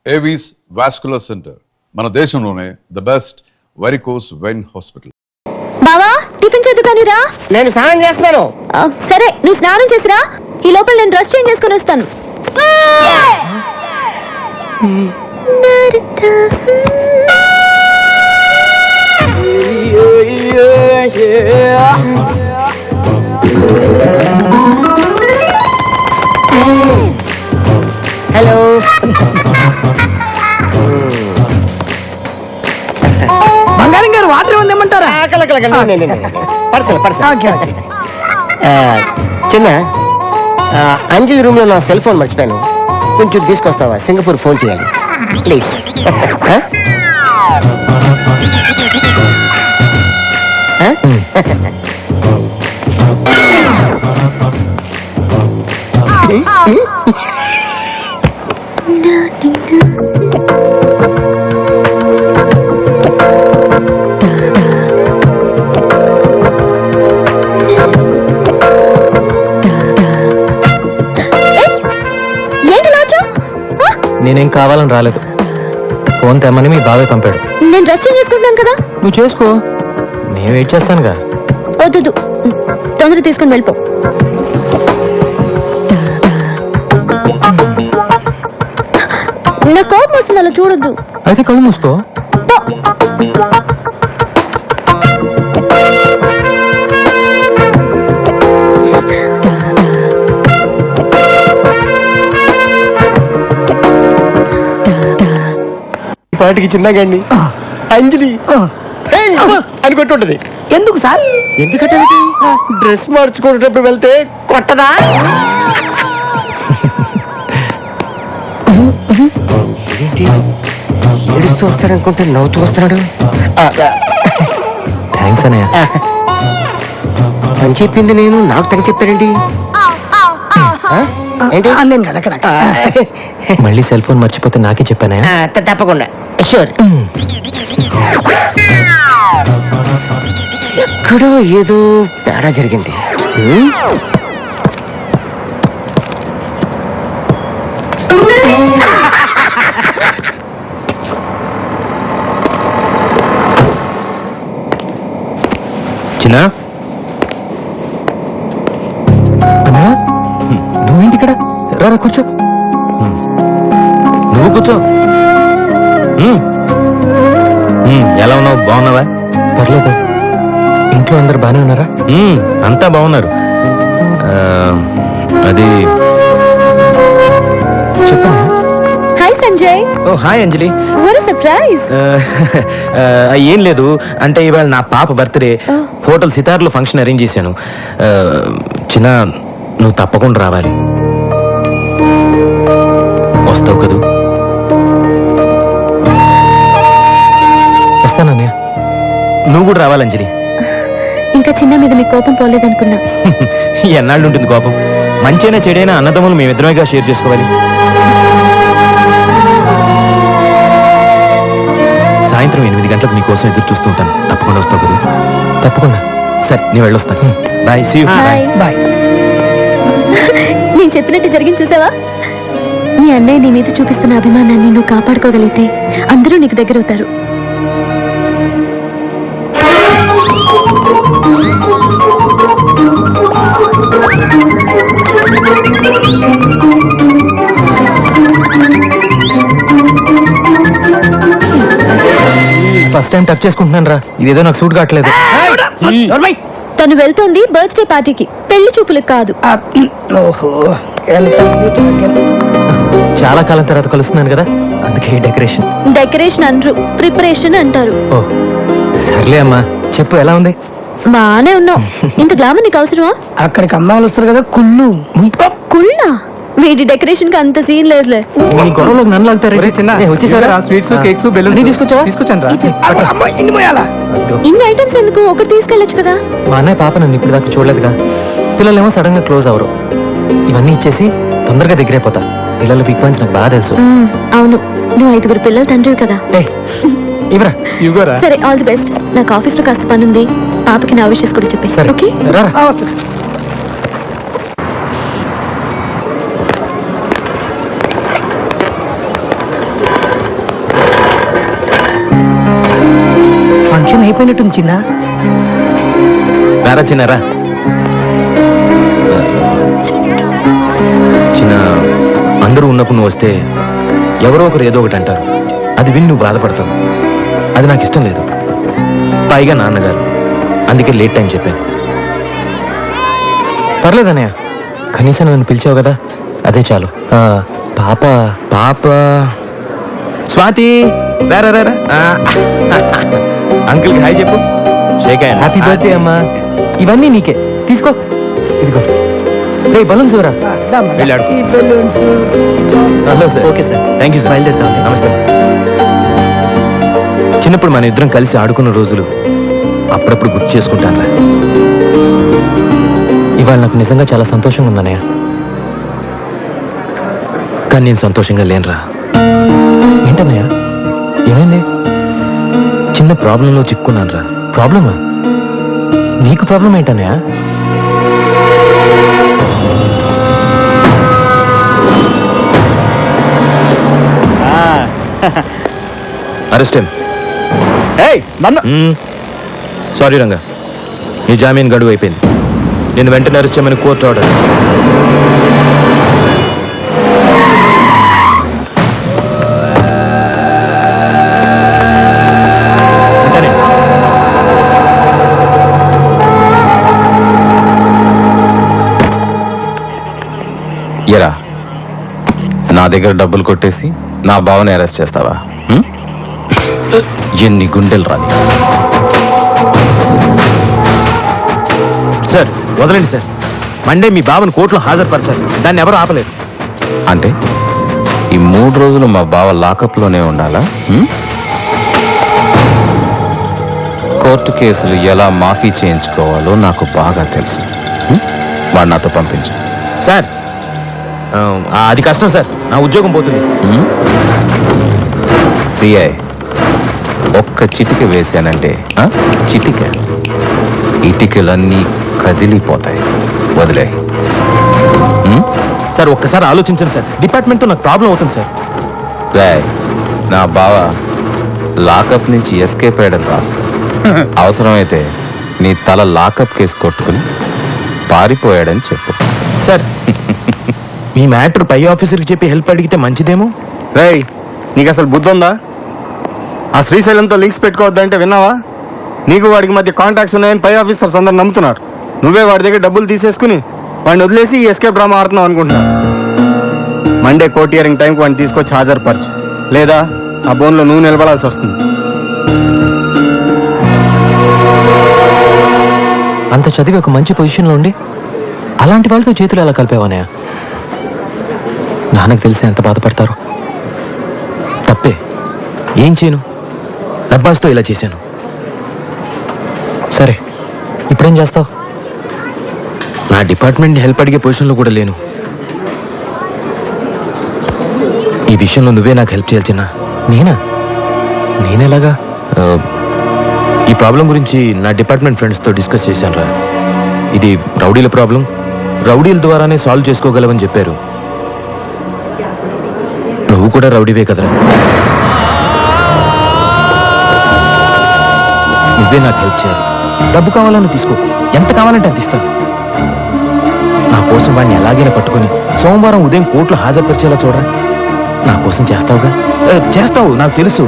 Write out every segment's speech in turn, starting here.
Avis vascular centre మన దేశంలోనే the best varicose vein hospital. బావా టిఫిన్ చేద్దుకానిరా. నేను స్నానం చేస్తున్నాను. సరే నువ్వు స్నానం చేసిరా, ఈ లోపల నేను డ్రెస్ చేంజ్ చేసుకుని వస్తాను. హలో. బంగారం గారు వాటర్ ఉందేమంటారా? చిన్న అంజలి రూమ్ లో నా సెల్ ఫోన్ మర్చిపోయాను, కొంచెం తీసుకొస్తావా? సింగపూర్ ఫోన్ చేయాలి ప్లీజ్. నేనేం కావాలని రాలేదు, ఫోన్ తెమ్మని మీ బాబాయ్ పంపాడు. నేను డ్రెస్ చేంజ్ చేసుకుంటాను కదా. నువ్వు చేసుకో, నేను వెయిట్ చేస్తానుగా. వద్దు, తొందర తీసుకుని వెళ్ళిపో. నా కోపం వస్తుంది, అలా చూడొద్దు. అయితే కళ్ళు మూసుకో. పాటికి చిన్నగాండి అంజలి అని కొట్టుంటది. ఎందుకు సార్? ఎందుకంటే డ్రెస్ మార్చుకునేటప్పుడు వెళ్తే కొట్టదా? ఏంటి ఏడుస్తూ వస్తాడనుకుంటే నవ్వుతూ వస్తున్నాడు. థ్యాంక్స్ అన్నయ్య. అని చెప్పింది నేను, నాకు తగ్గ చెప్తాడేంటి? ఏంటి నేను కదా మళ్ళీ సెల్ ఫోన్ మర్చిపోతే నాకే చెప్పానా? తప్పకుండా షూర్. ఎక్కడో ఏదో తేడా జరిగింది. చిన్న నువ్వేంటి ఇక్కడ? రారా కూర్చో. నువ్వు కూర్చో. ఎలా ఉన్నావు? బాగున్నావా? పర్లేదు. ఇంట్లో అందరు బాగానే ఉన్నారా? అంతా బాగున్నారు. అది చెప్పా. హాయ్ సంజయ్. ఓ hi Anjali. What a surprise. ఏం లేదు, అంటే ఇవాళ నా పాప బర్త్డే. హోటల్ సితార్లో ఫంక్షన్ అరేంజ్ చేశాను. చిన్న నువ్వు తప్పకుండా రావాలి. వస్తావు కదూ? వస్తానన్నయ్య. నువ్వు కూడా రావాలి అంజలి. ఇంకా చిన్న మీద మీ కోపం పోలేదనుకున్నా. ఎన్నాళ్ళు ఉంటుంది కోపం? మంచైనా చెడైనా అన్నదమ్ములు మేమిద్దరమేగా షేర్ చేసుకోవాలి. సాయంత్రం 8 గంటలకు మీకోసం ఎదురు చూస్తూ ఉంటాను. తప్పకుండా వస్తావు కదా? తప్పకుండా. సరే నేను వెళ్ళొస్తాను. బాయ్. See you. బాయ్. నేను చెప్పినట్టు జరిగింది చూసావా? నీ అన్నయ్య నీ మీద చూపిస్తున్న అభిమానాన్ని నువ్వు కాపాడుకోగలిగితే అందరూ నీకు దగ్గర అవుతారు. ఫస్ట్ టైం టచ్ చేసుకుంటున్నాను రా. ఇదేదో నాకు సూట్ కావట్లేదు. తను వెళ్తోంది బర్త్డే పార్టీకి, పెళ్లి చూపులకు కాదు. చాలా కాలం తర్వాత కలుస్తున్నాను కదా, అందుకే డెకరేషన్. డెకరేషన్ అనరు, ప్రిపరేషన్ అంటారు. ఓ సర్లే అమ్మా, చెప్పు ఎలా ఉంది? బానే ఉన్నావు. ఇంత గ్లామర్ నీకు అవసరమా? అక్కడికి అమ్మాయిలు వస్తారు కదా, కుళ్ళు. కుళ్ళా? వీడి డెకరేషన్ కి అంత సీన్ లేదులే. మీ గొడవలోకి నన్ను లాగుతారు. స్వీట్స్ కేక్స్ బెలూన్స్ తీసుకొచ్చావా? తీసుకొచ్చాను రా. ఇన్ని ఐటమ్స్ ఎందుకు? ఒకటి తీసుకెళ్ళొచ్చు కదా. మా అన్నయ్య పాప నన్ను ఇప్పుడు దాకా చూడలేదుగా. పిల్లలేమో సడన్ గా క్లోజ్ అవరు. ఇవన్నీ ఇచ్చేసి తొందరగా దగ్గరైపోతా. పిల్లల పిక్ పాయింట్స్ నాకు బాగా తెలుసు. అవును, నువ్వు 5 పిల్లల తండ్రివి కదా. ఇవరా ఇవ్వరా. సరే, ఆల్ ది బెస్ట్. నాకు ఆఫీస్ లో కాస్త పని ఉంది. పాపకి నా విషయస్ కూడా చెప్పేసి. ఓకే రా. అయిపోయినట్టుంది చిన్న. రారా చిన్నారా. చిన్న, అందరూ ఉన్నప్పుడు నువ్వు వస్తే ఎవరో ఒకరు ఏదో ఒకటి అంటారు. అది విని నువ్వు బాధపడతావు. అది నాకు ఇష్టం లేదు. పైగా నాన్నగారు, అందుకే లేట్ టైం చెప్పాను. పర్లేదన్నయ్య, కనీసం నన్ను పిలిచావు కదా, అదే చాలు. పాప పాప స్వాతి, రారా రారా. అంకుల్కి హాయ్ చెప్పు. Shake hand. హ్యాపీ బర్త్డే అమ్మా. ఇవన్నీ నీకే, తీసుకో. ఇదిగో రే బలూన్స్ రా. వెళ్ళాడు. Hello sir. Okay sir, thank you sir. బయలుదేరుతాం. నమస్తే. చిన్నప్పుడు మన ఇద్దరం కలిసి ఆడుకున్న రోజులు అప్పుడప్పుడు గుర్తు చేసుకుంటానురా. ఇవాళ నాకు నిజంగా చాలా సంతోషంగా ఉందన్నయ్య. కానీ నేను సంతోషంగా లేనురా. ఏంటన్నయ్య, ఏమైంది? చిన్న ప్రాబ్లంలో చిక్కున్నాను రా. ప్రాబ్లమా? నీకు ప్రాబ్లం ఏంటన్నయ్య? అరెస్ట్ సారీ రంగా, నీ జామీన్ గడువు అయిపోయింది. నేను వెంటనే అరెస్ట్ చేయమని కోర్టు ఆర్డర్. ఎరా, నా దగ్గర డబ్బులు కొట్టేసి నా బావని అరెస్ట్ చేస్తావా? ఎన్ని గుండెలు రాని. సార్ వదలండి సార్. మండే మీ బావని కోర్టులో హాజరుపరచాలి. దాన్ని ఎవరు ఆపలేరు. అంటే ఈ 3 రోజులు మా బావ లాకప్లోనే ఉండాలా? కోర్టు కేసులు ఎలా మాఫీ చేయించుకోవాలో నాకు బాగా తెలుసు. వాడు నాతో పంపించు. సార్ అది కష్టం సార్, నా ఉద్యోగం పోతుంది. సిఐ ఒక్క చిటిక వేశానంటే చిటిక ఇటికలన్నీ కదిలిపోతాయి. వదిలే. సార్ ఒక్కసారి ఆలోచించండి సార్. డిపార్ట్మెంట్తో నాకు ప్రాబ్లం అవుతుంది సార్. నా బావ లాకప్ నుంచి ఎస్కేప్ అయ్యాడని రాసుకో. అవసరమైతే నీ తల లాకప్ కేసు కొట్టుకుని పారిపోయాడని చెప్పు. సార్ మీ మ్యాటర్ పై ఆఫీసర్కి చెప్పి హెల్ప్ అడిగితే మంచిదేమో. రేయ్, నీకు అసలు బుద్ధి ఉందా? ఆ శ్రీశైలంతో లింక్స్ పెట్టుకోవద్దంటే విన్నావా? నీకు వాడికి మధ్య కాంటాక్ట్స్ ఉన్నాయని పై ఆఫీసర్స్ అందరు నమ్ముతున్నారు. నువ్వే వాడి దగ్గర డబ్బులు తీసేసుకుని వాడిని వదిలేసి ఎస్కేప్ డ్రామా ఆడుతున్నావు అనుకుంటున్నా. మండే కోర్ట్ హియరింగ్ టైంకి వాడిని తీసుకొచ్చి హాజరుపరచు, లేదా ఆ బోన్లో నువ్వు నిలబడాల్సి వస్తుంది. అంత చదివి ఒక మంచి పొజిషన్లో ఉండి అలాంటి వాళ్ళతో చేతులు ఎలా కలిపేవానయా? నాన్నకు తెలిసి ఎంత బాధపడతారు. తప్పే, ఏం చేయను? డబ్బాస్తో ఇలా చేశాను. సరే, ఇప్పుడేం చేస్తావు? నా డిపార్ట్మెంట్ హెల్ప్ అడిగే పొజిషన్లో కూడా లేను. ఈ విషయంలో నువ్వే నాకు హెల్ప్ చేయాలి చిన్న. నేనా? నేనెలాగా? ఈ ప్రాబ్లం గురించి నా డిపార్ట్మెంట్ ఫ్రెండ్స్తో డిస్కస్ చేశాను రా. ఇది రౌడీల ప్రాబ్లం, రౌడీల ద్వారానే సాల్వ్ చేసుకోగలవని చెప్పారు. నువ్వు కూడా రౌడీవే కదరా. నువ్వే నాకు హెల్ప్ చేయాలి. డబ్బు కావాలని తీసుకో, ఎంత కావాలంటే అంత ఇస్తాను. నా కోసం వాడిని ఎలాగైనా పట్టుకొని సోమవారం ఉదయం కోర్టులో హాజరుపరిచేలా చూడరా. నా కోసం చేస్తావుగా? చేస్తావు, నాకు తెలుసు.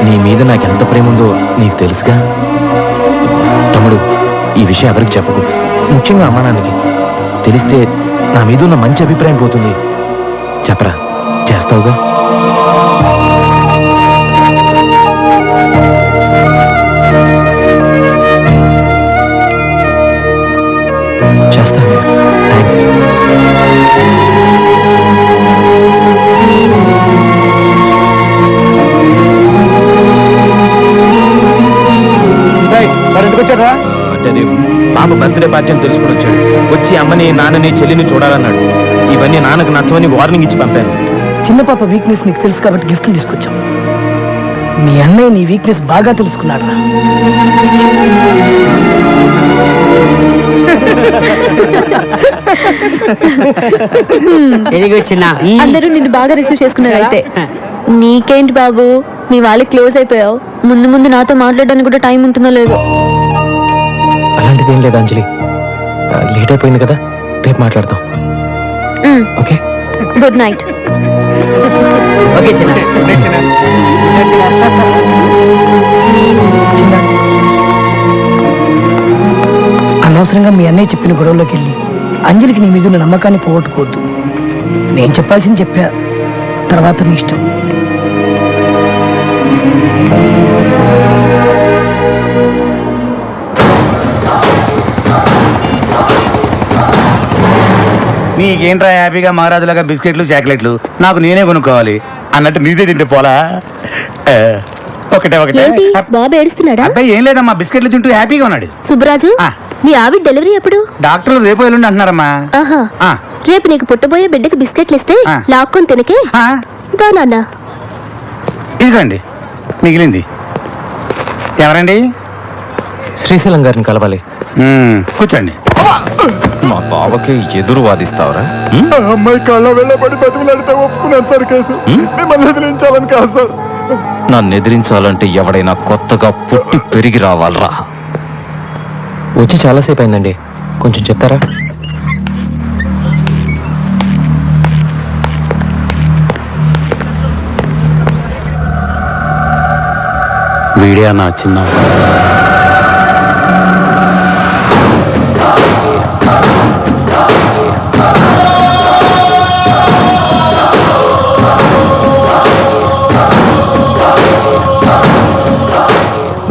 నీ మీద నాకెంత ప్రేమ ఉందో నీకు తెలుసుగా. తమ్ముడు, ఈ విషయం ఎవరికి చెప్పకు, ముఖ్యంగా అమ్మా నాన్నకి. తెలిస్తే నా మీద ఉన్న మంచి అభిప్రాయం పోతుంది. చెప్పరా, చేస్తావుగా? చేస్తాను. థ్యాంక్స్. వచ్చారా? అంటే అది పాప బర్త్డే పార్టీ అని తెలుసుకుని వచ్చాడు. వచ్చి అమ్మని, నాన్నని, చెల్లిని చూడాలన్నాడు. ఇవన్నీ నాన్నకు నచ్చమని వార్నింగ్ ఇచ్చి పంపాను. చిన్న పాప వీక్నెస్ నీకు తెలుసు కాబట్టి గిఫ్ట్లు తీసుకొచ్చాం. మీ అన్నయ్య నీ వీక్నెస్ బాగా తెలుసుకున్నాడు రా. అందరూ నిన్ను బాగా రిసీవ్ చేసుకున్నారు. అయితే నీకేంటి బాబు, మీ వాళ్ళకి క్లోజ్ అయిపోయావు. ముందు ముందు నాతో మాట్లాడడానికి కూడా టైం ఉంటుందో లేదో. అలాంటిది ఏం లేదు అంజలి. లేట్ అయిపోయింది కదా, రేపు మాట్లాడతాం. Okay, good night. ఓకే చిన్న. చిన్న, అనవసరంగా మీ అన్నయ్య చెప్పిన గొడవలోకి వెళ్ళి అంజలికి నీ మీద ఉన్న నమ్మకాన్ని పోగొట్టుకోవద్దు. నేను చెప్పాల్సింది చెప్పా, తర్వాత నీ ఇష్టం. నీకేంట్రా హ్యాపీగా మహారాజులాగా బిస్కెట్లు చాక్లెట్లు నాకు నేనే కొనుక్కోవాలి అన్నట్టు నీదే తింటే పోలా. ఒకటే ఒకటే ఏంటి బాబు ఏడుస్తున్నాడా? అబ్బాయి ఏం లేదమ్మా, బిస్కెట్లు తింటూ హ్యాపీగా ఉన్నాడు. సుబ్బరాజు, ఆ. మీ ఆవిడ డెలివరీ ఎప్పుడు? డాక్టర్లు రేపు ఎల్లుండి అంటున్నారమ్మా. ఆహా, ఆ. రేపు నీకు పుట్టబోయే బిడ్డకి బిస్కెట్లు ఇస్తే ఆ. లాక్కొని తినకే. ఆ, దా నాన్న. ఇదిగోండి మిగిలింది. ఎవరండి? శ్రీశైలం గారిని కలవాలి. కూర్చోండి. మా బావకి ఎదురు వాదిస్తావరా? అమ్మాయి కళ్ళ వెళ్ళబడి బతుకులాడితే ఒప్పుకున్నాను సార్ కేసు. మిమ్మల్ని ఎదిరించాలని కాదు సార్. నన్ను ఎదిరించాలంటే ఎవడైనా కొత్తగా పుట్టి పెరిగి రావాలరా. వచ్చి చాలాసేపు అయిందండి, కొంచెం చెప్తారా? వీడియో నా చిన్న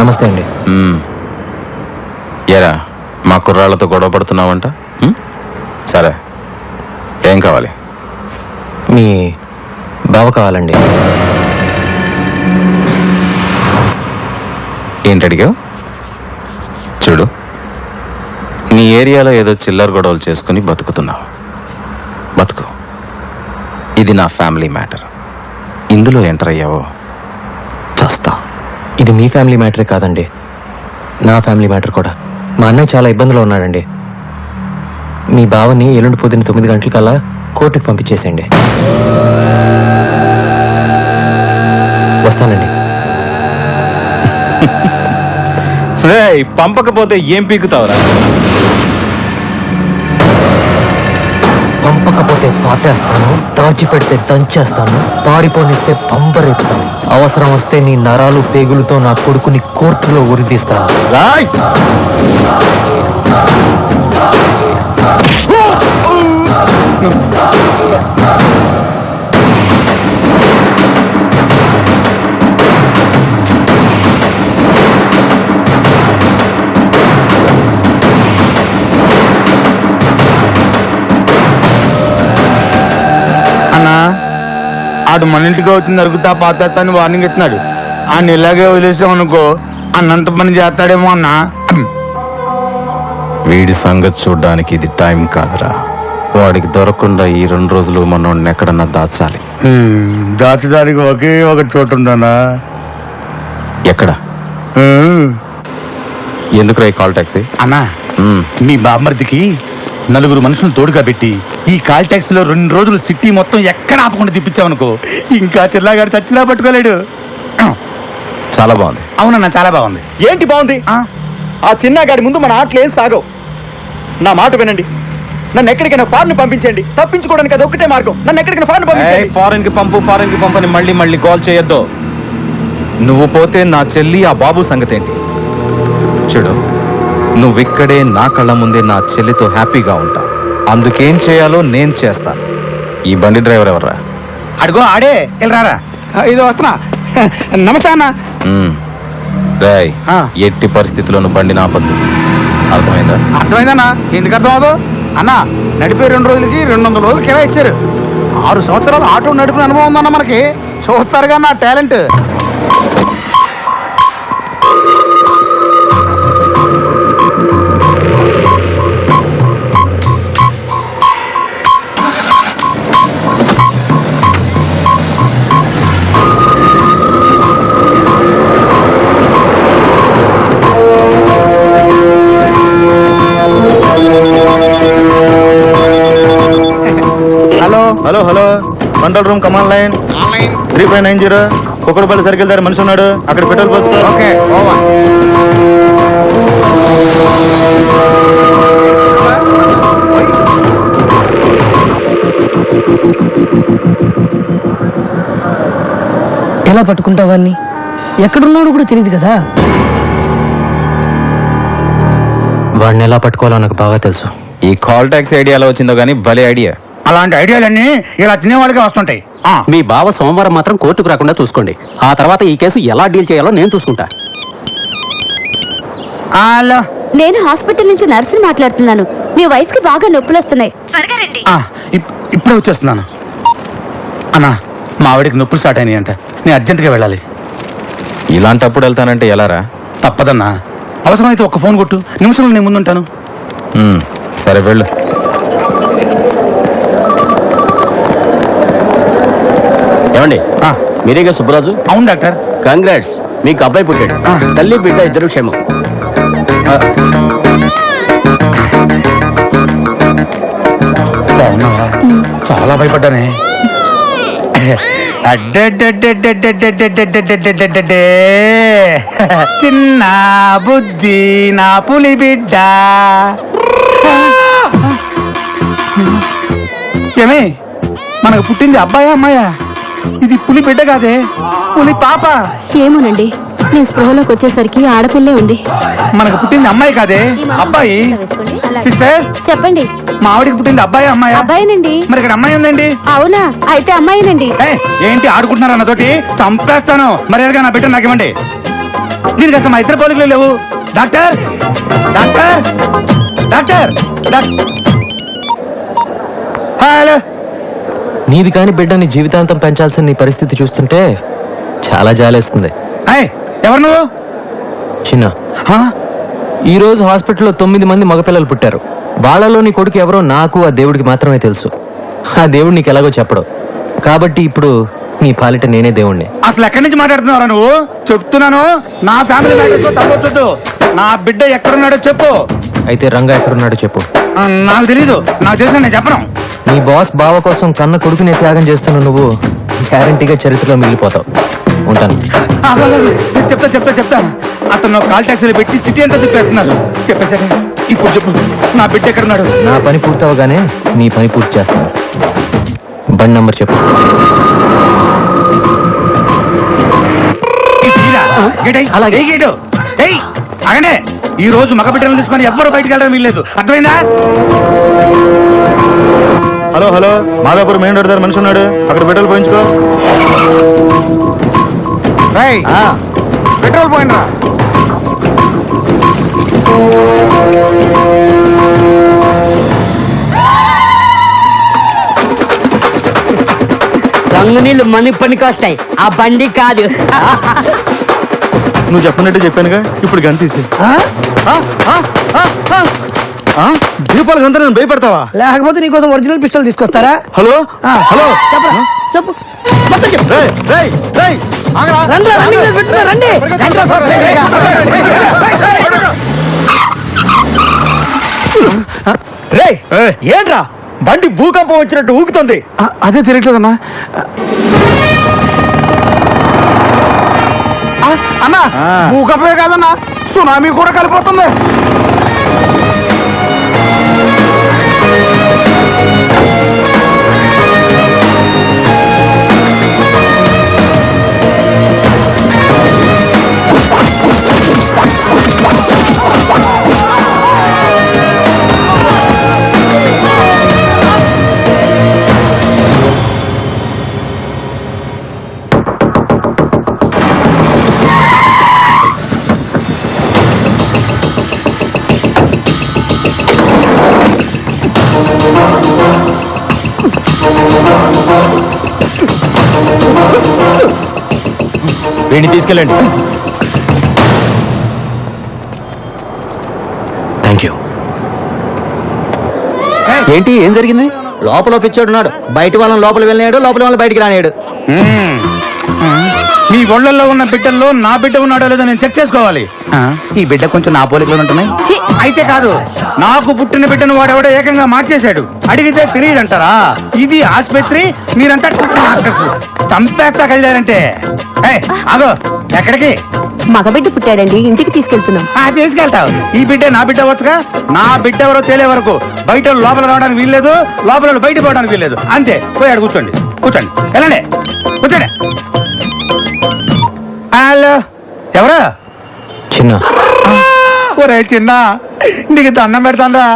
నమస్తే అండి. ఎరా మా కుర్రాళ్ళతో గొడవ పడుతున్నావంట? సరే, ఏం కావాలి? మీ బావ కావాలండి. ఏంటి అడిగావు? చూడు, నీ ఏరియాలో ఏదో చిల్లర గొడవలు చేసుకుని బతుకుతున్నావు. బతుకు. ఇది నా ఫ్యామిలీ మ్యాటర్. ఇందులో ఎంటర్ అయ్యావో చస్తా. ఇది మీ ఫ్యామిలీ మ్యాటరే కాదండి, నా ఫ్యామిలీ మ్యాటర్ కూడా. మా అన్నయ్య చాలా ఇబ్బందులో ఉన్నాడండి. మీ బావని ఎల్లుండి పొద్దున్న 9 గంటలకల్లా కోర్టుకు పంపించేసేయండి. వస్తానండి. పంపకపోతే ఏం పీకుతావురా? పంపకపోతే పాటేస్తాను, దాచిపెడితే దంచేస్తాను, పారిపోనిస్తే పంపరేపుతాను. అవసరం వస్తే నీ నరాలు పేగులతో నా కొడుకుని కోర్టులో ఉరిదీస్తాను. రాయ్! అన్నా, ఆడు మన ఇంటికి వచ్చింది అరుగుతా పాతేస్తాను వార్నింగ్ ఇస్తున్నాడు. ఆయన ఇలాగే వదిలేసాం అనుకో అన్నంత పని చేస్తాడేమో అన్నా. వీడి సంగతి చూడ్డానికి ఇది టైం కాదురా. వాడికి దొరకకుండా ఈ 2 రోజులు మనోడిని ఎక్కడన్నా దాచాలి. దాచడానికి ఒకే ఒక చోటు ఉందన్నా. ఎక్కడ? ఎందుకురా ఈ కాల్ టాక్సీ? అన్నా, మీ బామ్మర్దికి 4 మనుషులు తోడుగా పెట్టి ఈ కాల్ ట్యాక్సీలో 2 రోజులు సిటీ మొత్తం ఎక్కడ ఆపకుండా తిప్పించామనుకో ఇంకా చిల్లాగాడు చచ్చినా పట్టుకోలేడు. చాలా బాగుంది. అవునన్నా, చాలా బాగుంది. ఏంటి బాగుంది? ఆ చిన్నగాడి ముందు మన ఆటలు ఏం సాగవు. నా మాట వినండి, నన్ను ఎక్కడికైనా ఫారెన్ పంపించండి. తప్పించుకోవడానికి అది ఒకటే మార్గం. నన్ను ఎక్కడికైనా ఫారెన్ పంపించండి. ఫారెన్ కి పంపు అని మళ్ళీ కాల్ చేయొద్దు. నువ్వు పోతే నా చెల్లి ఆ బాబు సంగతి ఏంటి? చూడు, నువ్విక్కడే నా కళ్ళ ముందే నా చెల్లితో హ్యాపీగా ఉంటా. అందుకేం చేయాలో నేను చేస్తా. ఈ బండి డ్రైవర్ ఎవర్రా? అడుగో ఆడే వెళ్ళరారా. ఇది వస్తున్నా. నమస్తే అన్న. రేయ్, ఎట్టి పరిస్థితుల్లోనూ బండి నాపద్దు. అర్థమైందా? అర్థమైందన్నా. ఎందుకు అర్థం అవదు అన్నా? నడిపే 2 రోజులకి 200 రోజులు కిరా ఇచ్చారు. 6 సంవత్సరాలు ఆటో నడిపిన అనుభవం ఉందన్న మనకి. చూస్తారుగా నా talent. Hello, control room, command line. 3590 Kukkadapalli circle దగ్గర మనిషి ఉన్నాడు, అక్కడ పెట్రోల్ పోసుకో. Okay over. ఎలా పట్టుకుంటావాన్ని? ఎక్కడున్నాడో కూడా తెలియదు కదా. వాడిని ఎలా పట్టుకోవాలో నాకు బాగా తెలుసు. ఈ కాల్ ట్యాక్స్ ఐడియా ఎలా వచ్చిందో కానీ భలే ఐడియా. అలాంటి ఐడియాలన్నీ ఇలా తినేవాళ్ళకే వస్తుంటాయి. మీ బావ సోమవారం మాత్రం కోర్టుకు రాకుండా చూసుకోండి. ఆ తర్వాత ఈ కేసు ఎలా డీల్ చేయాలో నేను చూసుకుంటా. హలో, నేను హాస్పిటల్ నుంచి నర్సుని మాట్లాడుతున్నాను. మీ వైఫ్ కి బాగా నొప్పులు వస్తున్నాయి, త్వరగా రండి. ఇప్పుడే వచ్చేస్తున్నాను. అన్నా, మా ఆవిడికి నొప్పులు స్టార్ట్ అయినాయి అంట, నేను అర్జెంటుగా వెళ్ళాలి. ఇలాంటప్పుడు వెళ్తానంటే ఎలారా? తప్పదన్నా, అవసరమైతే ఒక్క ఫోన్ కొట్టు, నిమిషంలో నేను ముందుంటాను. సరే వెళ్ళు. ఏమండి, మీరేగా సుబ్బరాజు? అవును డాక్టర్. కంగ్రాట్స్, మీకు అబ్బాయి పుట్టాడు. తల్లి బిడ్డ ఇద్దరు క్షేమం. బాగున్నావా? చాలా భయపడ్డానే. చిన్న బుజ్జి నా పులి బిడ్డ. ఏమే, మనకు పుట్టింది అబ్బాయా అమ్మాయా? ఇది పులి బిడ్డ కాదే, పులి పాప. ఏమోనండి, నేను స్పృహలోకి వచ్చేసరికి ఆడపిల్లే ఉంది. మనకు పుట్టింది అమ్మాయి కాదే, అబ్బాయి. సిస్టర్, చెప్పండి. మా ఆవిడికి పుట్టింది అబ్బాయి అమ్మాయా? అబ్బాయినండి. మరి ఇక్కడ అమ్మాయి ఉందండి. అవునా? అయితే అమ్మాయినండి. ఏంటి ఆడుకుంటున్నారా నాతోటి? చంపేస్తాను. మర్యాదగా నా బిడ్డ నాకు ఇవ్వండి. దీనికి అసలు మా ఇద్దరు పోలికలు లేవు. Doctor, doctor, doctor, hello. నీది కాని బిడ్డని జీవితాంతం పెంచాల్సిన నీ పరిస్థితి చూస్తుంటే చాలా జాలేస్తుంది. ఎవరు నువ్వు? చిన్న, ఈ రోజు హాస్పిటల్లో 9 మంది మగపిల్లలు పుట్టారు. వాళ్ళలో నీ కొడుకు ఎవరో నాకు ఆ దేవుడికి మాత్రమే తెలుసు. ఆ దేవుడు నీకు ఎలాగో చెప్పడు. కాబట్టి ఇప్పుడు నీ పాలిట నేనే దేవుణ్ణి. అసలు ఎక్కడి నుంచి మాట్లాడుతున్నారా నువ్వు? చెప్తున్నాను, నా ఫ్యామిలీ మ్యాటర్స్ తప్పొచ్చు. నా బిడ్డ ఎక్కడున్నాడో చెప్పు. అయితే రంగా ఎక్కడున్నాడో చెప్పు. నాకు తెలీదు. నాకు తెలిసిన నేను చెప్పను. నీ బాస్ బావ కోసం కన్న కొడుకునే త్యాగం చేస్తున్న నువ్వు గ్యారంటీగా చరిత్రలో మిగిలిపోతావు. ఉంటాను. చెప్తా. అతను కాల్ టాక్సీలో పెట్టి సిటీ అంతా తిప్పేస్తున్నారు. చెప్పేశాక ఇప్పుడు చెప్పు, నా బిడ్డ ఎక్కడున్నాడు? నా పని పూర్తవగానే నీ పని పూర్తి చేస్తాను. బండి నంబర్ చెప్పు. అలాగే. అగనే, ఈ రోజు మగ బిడ్డలను తీసుకొని ఎవ్వరు బయటికి వెళ్ళడం వీల్లేదు. అర్థమైందా? Hello hello, Madhapur main road దగ్గర మనిషి ఉన్నాడు, అక్కడ పెట్రోల్ పోయించుకో. పెట్రోల్ పోయినరా? రంగు నీళ్ళు మనకి పనికొస్తాయి, ఆ బండి కాదు. నువ్వు చెప్పినట్టు చెప్పానుగా, ఇప్పుడు గన్ తీసి. దీపాలు గంత నేను భయపడతావా? లేకపోతే నీకోసం ఒరిజినల్ పిస్టల్ తీసుకొస్తారా? హలో హలో, చెప్పరా, చెప్పు. మొత్తం చెప్పు. రండి, రండి. ఏంట్రా బండి భూకంపం వచ్చినట్టు ఊగుతుంది? అదే తిరగట్లేదన్నా. అన్నా, భూకంపమే కాదన్నా, సునామీ కూడా కలిపోతుంది. వీడిని తీసుకెళ్ళండి. Thank you. ఏంటి, ఏం జరిగింది? లోపల పిచ్చోడున్నాడు, బయట వాళ్ళని లోపల వెళ్ళినాడు, లోపల వాళ్ళని బయటికి రానియాడు. మీ ఒళ్ళల్లో ఉన్న బిడ్డల్లో నా బిడ్డ ఉన్నాడో లేదో నేను చెక్ చేసుకోవాలి. ఈ బిడ్డ కొంచెం నా పోలికలు ఉంటున్నాయి. అయితే కాదు, నాకు పుట్టిన బిడ్డను వాడెవడో ఏకంగా మార్చేశాడు. అడిగితే తెలియదంటారా? ఇది ఆసుపత్రి, మీరంతా డాక్టర్స్. చంపేస్తా కలిదారంటే. ఆగో, ఎక్కడికి? మగబిడ్డ పుట్టాడండి, ఇంటికి తీసుకెళ్తున్నాం. తీసుకెళ్తావు. ఈ బిడ్డ నా బిడ్డ వచ్చుగా. నా బిడ్డ ఎవరో తేలే వరకు బయట లోపల రావడానికి వీల్లేదు, లోపల బయట పోవడానికి వీల్లేదు. అంతే. పోయాడు. కూర్చోండి కూర్చోండి, వెళ్ళండి, కూర్చోండి. హలో, ఎవరు? చిన్న ఒరే చిన్న, నీకు దండం పెడతానరా,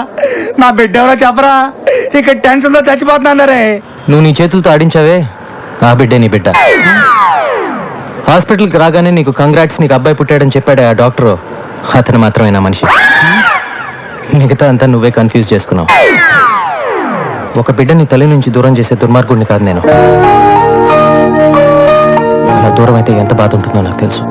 నా బిడ్డ ఎవరో చెప్పరా. ఇక టెన్షన్ తో చచ్చిపోతున్నా రే. నువ్వు నీ చేతులతో ఆడించావే, ఆ బిడ్డే నీ బిడ్డ. హాస్పిటల్కి రాగానే నీకు కంగ్రాట్స్, నీకు అబ్బాయి పుట్టాడని చెప్పాడు ఆ డాక్టరు. అతను మాత్రమే నా మనిషి. మిగతా అంతా నువ్వే కన్ఫ్యూజ్ చేసుకున్నావు. ఒక బిడ్డని తల్లి నుంచి దూరం చేసే దుర్మార్గుడిని కాదు నేను. అలా దూరం అయితే ఎంత బాధ ఉంటుందో నాకు తెలుసు.